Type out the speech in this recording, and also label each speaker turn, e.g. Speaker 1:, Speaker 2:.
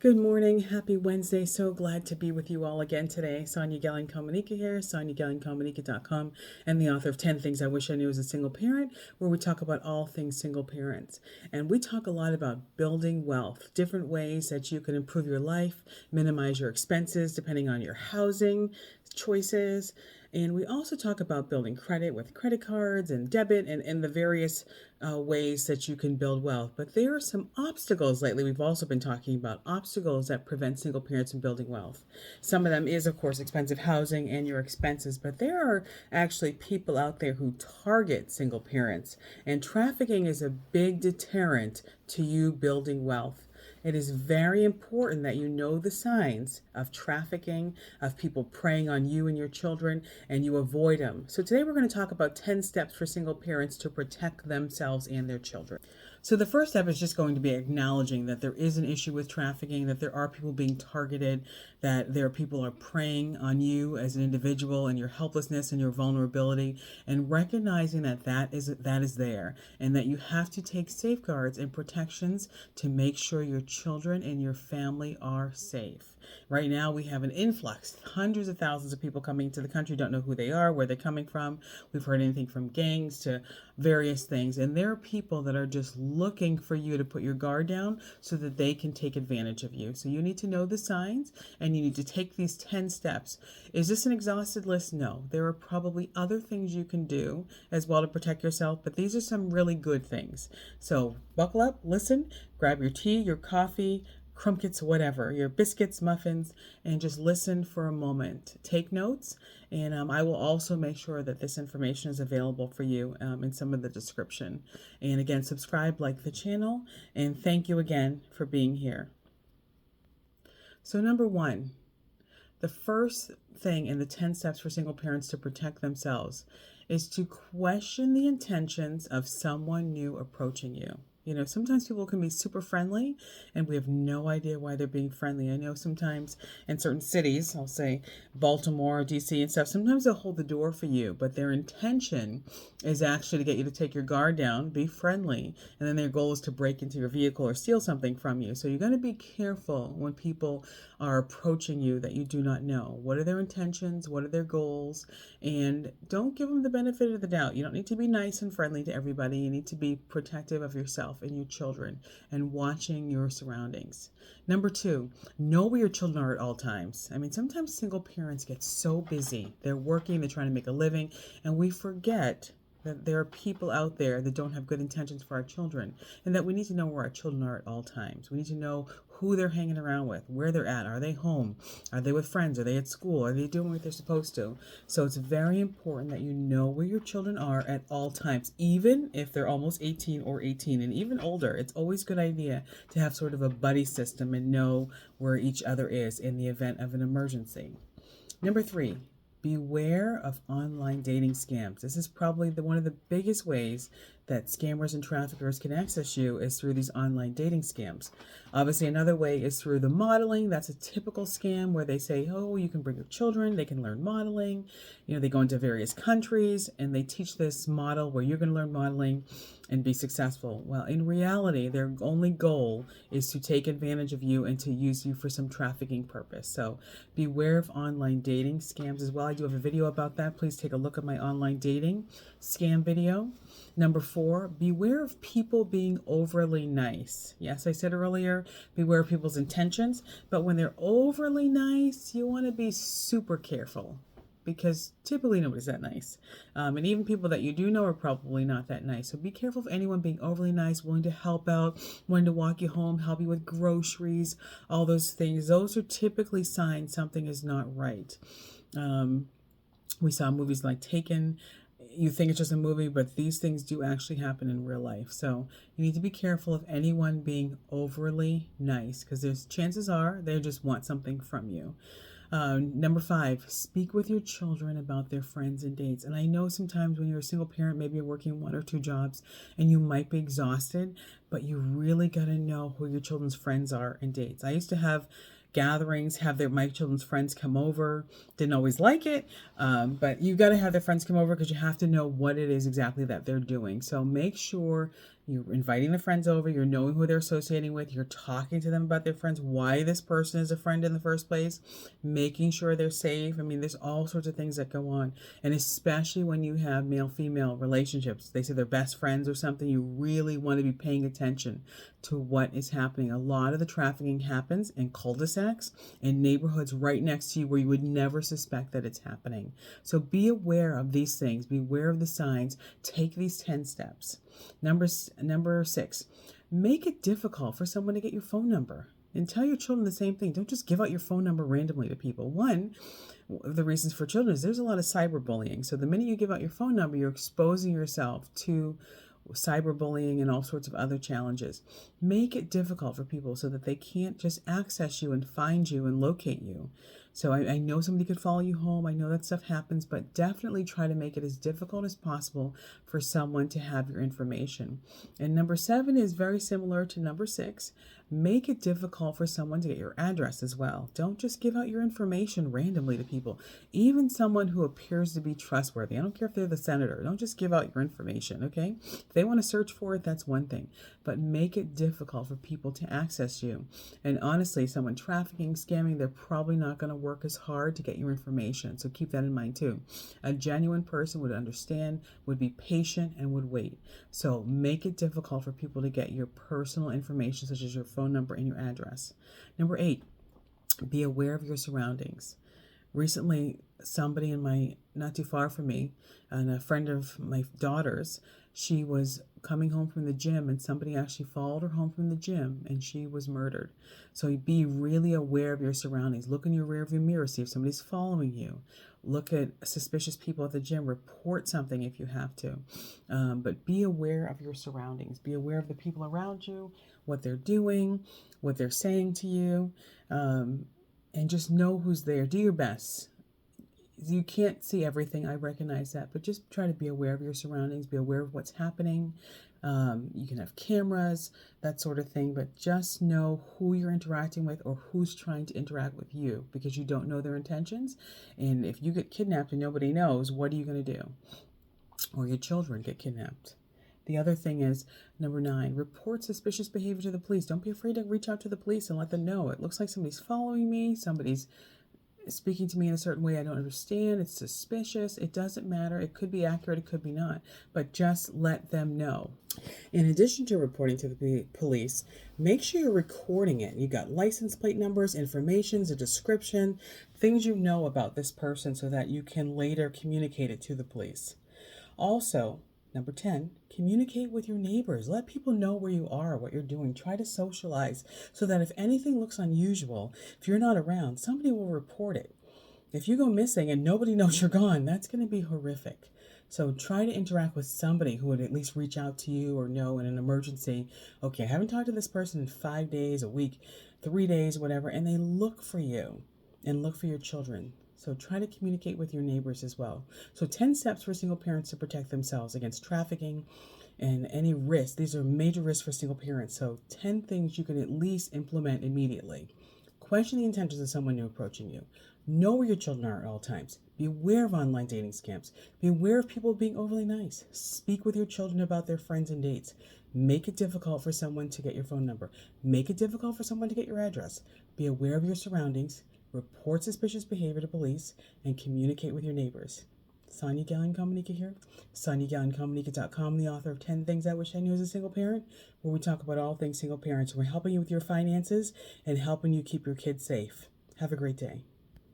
Speaker 1: Good morning. Happy Wednesday. So glad to be with you all again today. Sonia Gellin Komanika here, SoniaGellinKomanika.com, and the author of 10 Things I Wish I Knew as a Single Parent, where we talk about all things single parents. And we talk a lot about building wealth, different ways that you can improve your life, minimize your expenses depending on your housing choices. And we also talk about building credit with credit cards and debit and the various ways that you can build wealth. But there are some obstacles lately. We've also been talking about obstacles that prevent single parents from building wealth. Some of them is, of course, expensive housing and your expenses. But there are actually people out there who target single parents. And trafficking is a big deterrent to you building wealth. It is very important that you know the signs of trafficking, of people preying on you and your children, and you avoid them. So today we're going to talk about 10 steps for single parents to protect themselves and their children. So the first step is just going to be acknowledging that there is an issue with trafficking, that there are people being targeted, that there are people are preying on you as an individual and your helplessness and your vulnerability, and recognizing that that is there, and that you have to take safeguards and protections to make sure your children and your family are safe. Right now we have an influx, hundreds of thousands of people coming to the country, don't know who they are, where they're coming from. We've heard anything from gangs to various things, and there are people that are just looking for you to put your guard down so that they can take advantage of you. So you need to know the signs and you need to take these 10 steps. Is this an exhausted list? No. There are probably other things you can do as well to protect yourself, but these are some really good things. So buckle up, listen, grab your tea, your coffee, crumpets, whatever, your biscuits, muffins, and just listen for a moment. Take notes, and I will also make sure that this information is available for you in some of the description. And again, subscribe, like the channel, and thank you again for being here. So number one, the first thing in the 10 steps for single parents to protect themselves is to question the intentions of someone new approaching you. You know, sometimes people can be super friendly and we have no idea why they're being friendly. I know sometimes in certain cities, I'll say Baltimore, DC and stuff, sometimes they'll hold the door for you, but their intention is actually to get you to take your guard down, be friendly, and then their goal is to break into your vehicle or steal something from you. So you're going to be careful when people are approaching you that you do not know. What are their intentions? What are their goals? And don't give them the benefit of the doubt. You don't need to be nice and friendly to everybody. You need to be protective of yourself and your children and watching your surroundings. Number two, know where your children are at all times. I mean, sometimes single parents get so busy. They're working, they're trying to make a living, and we forget that there are people out there that don't have good intentions for our children, and that we need to know where our children are at all times. We need to know who they're hanging around with, where they're at. Are they home? Are they with friends? Are they at school? Are they doing what they're supposed to? So it's very important that you know where your children are at all times, even if they're almost 18 or 18 and even older. It's always a good idea to have sort of a buddy system and know where each other is in the event of an emergency. Number three, beware of online dating scams. This is probably one of the biggest ways that scammers and traffickers can access you is through these online dating scams. Obviously, another way is through the modeling. That's a typical scam where they say, oh, you can bring your children, they can learn modeling. You know, they go into various countries and they teach this model where you're going to learn modeling and be successful. Well, in reality, their only goal is to take advantage of you and to use you for some trafficking purpose. So beware of online dating scams as well. I do have a video about that. Please take a look at my online dating scam video. Number four, beware of people being overly nice. Yes, I said earlier, beware of people's intentions, but when they're overly nice, you want to be super careful because typically nobody's that nice. And even people that you do know are probably not that nice. So be careful of anyone being overly nice, willing to help out, willing to walk you home, help you with groceries, all those things. Those are typically signs something is not right. We saw movies like Taken. You think it's just a movie, but these things do actually happen in real life. So you need to be careful of anyone being overly nice because there's chances are they just want something from you. Number five, speak with your children about their friends and dates. And I know sometimes when you're a single parent, maybe you're working 1 or 2 jobs and you might be exhausted, but you really got to know who your children's friends are and dates. I used to have gatherings, have my children's friends come over. Didn't always like it, but you got to have their friends come over because you have to know what it is exactly that they're doing. So make sure You're inviting the friends over, you're knowing who they're associating with, you're talking to them about their friends, why this person is a friend in the first place, making sure they're safe. I mean, there's all sorts of things that go on. And especially when you have male female relationships, they say they're best friends or something, you really want to be paying attention to what is happening. A lot of the trafficking happens in cul-de-sacs in neighborhoods right next to you where you would never suspect that it's happening. So be aware of these things, be aware of the signs, take these 10 steps. Number 6, make it difficult for someone to get your phone number. And tell your children the same thing. Don't just give out your phone number randomly to people. One of the reasons for children is there's a lot of cyberbullying. So the minute you give out your phone number, you're exposing yourself to cyberbullying and all sorts of other challenges. Make it difficult for people so that they can't just access you and find you and locate you. So I know somebody could follow you home. I know that stuff happens, but definitely try to make it as difficult as possible for someone to have your information. And number 7 is very similar to number 6. Make it difficult for someone to get your address as well. Don't just give out your information randomly to people, even someone who appears to be trustworthy. I don't care if they're the senator. Don't just give out your information, okay? If they want to search for it, that's one thing. But make it difficult for people to access you. And honestly, someone trafficking, scamming, they're probably not going to work as hard to get your information. So keep that in mind too. A genuine person would understand, would be patient, and would wait. So make it difficult for people to get your personal information, such as your phone number and your address. Number 8, be aware of your surroundings. Recently, somebody not too far from me, and a friend of my daughter's, she was coming home from the gym and somebody actually followed her home from the gym and she was murdered. So be really aware of your surroundings. Look in your rearview mirror, see if somebody's following you. Look at suspicious people at the gym. Report something if you have to. But be aware of your surroundings. Be aware of the people around you, what they're doing, what they're saying to you, and just know who's there. Do your best. You can't see everything, I recognize that, but just try to be aware of your surroundings, be aware of what's happening. You can have cameras, that sort of thing, but just know who you're interacting with or who's trying to interact with you, because you don't know their intentions. And if you get kidnapped and nobody knows, what are you going to do? Or your children get kidnapped. The other thing is, number 9, report suspicious behavior to the police. Don't be afraid to reach out to the police and let them know. It looks like somebody's following me, somebody's speaking to me in a certain way I don't understand, it's suspicious. It doesn't matter. It could be accurate, it could be not, but just let them know. In addition to reporting to the police, make sure you're recording it. You got license plate numbers, informations, a description, things you know about this person so that you can later communicate it to the police. Also, number 10, communicate with your neighbors. Let people know where you are, what you're doing. Try to socialize so that if anything looks unusual, if you're not around, somebody will report it. If you go missing and nobody knows you're gone, that's going to be horrific. So try to interact with somebody who would at least reach out to you or know in an emergency, okay, I haven't talked to this person in 5 days, a week, 3 days, whatever, and they look for you and look for your children. So try to communicate with your neighbors as well. So 10 steps for single parents to protect themselves against trafficking and any risk. These are major risks for single parents. So 10 things you can at least implement immediately. Question the intentions of someone new approaching you. Know where your children are at all times. Be aware of online dating scams. Be aware of people being overly nice. Speak with your children about their friends and dates. Make it difficult for someone to get your phone number. Make it difficult for someone to get your address. Be aware of your surroundings. Report suspicious behavior to police, and communicate with your neighbors. Sonia Gallen-Komanika here, SoniaGallen-Komanika.com, the author of 10 Things I Wish I Knew as a Single Parent, where we talk about all things single parents. We're helping you with your finances and helping you keep your kids safe. Have a great day.